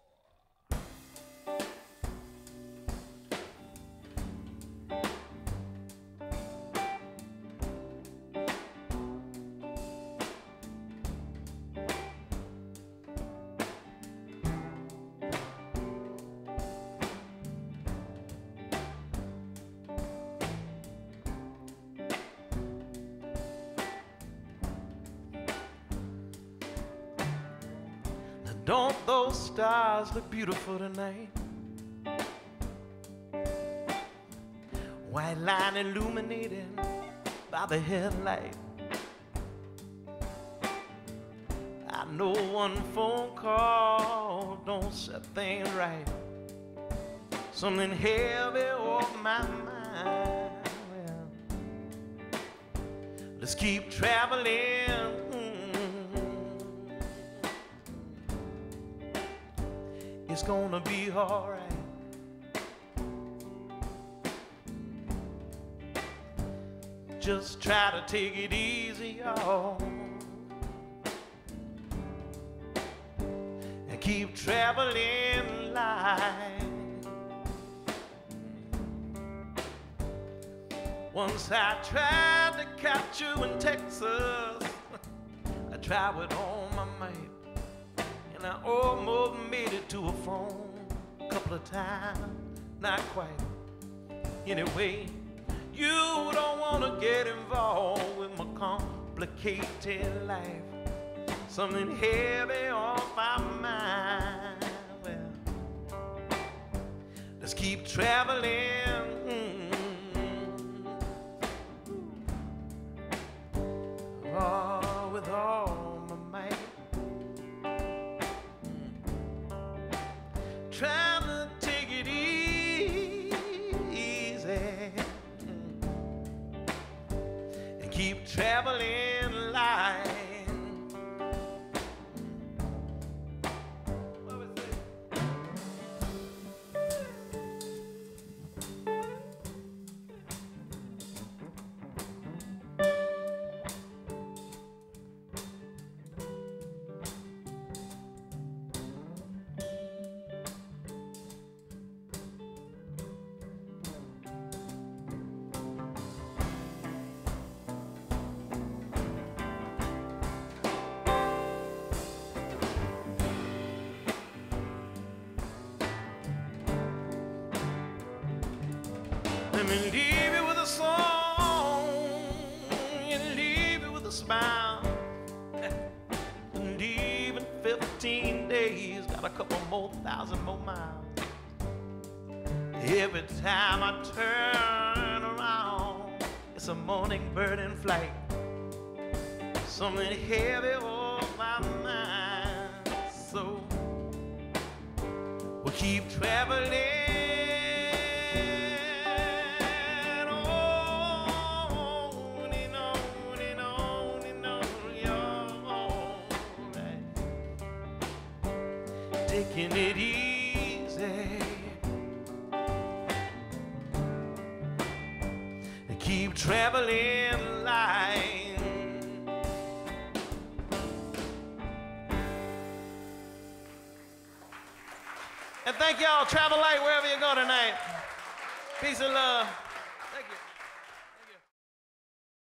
Don't those stars look beautiful tonight? White line illuminated by the headlight. I know one phone call don't set things right. Something heavy off my mind. Well, let's keep traveling. It's gonna be all right. Just try to take it easy, y'all, and keep traveling light. Once I tried to catch you in Texas, I tried with all my might. And I almost made it to a phone a couple of times, not quite. Anyway, you don't want to get involved with my complicated life. Something heavy on my mind. Well, let's keep traveling. Oh, with all my might. Trying to take it easy and keep traveling light. Let me leave you with a song and leave you with a smile. Leave in 15 days, got a couple more thousand more miles. Every time I turn around, it's a morning bird in flight. Something heavy on my mind. So we'll keep traveling. Taking it easy keep traveling light. And thank y'all. Travel light wherever you go tonight. Peace and love.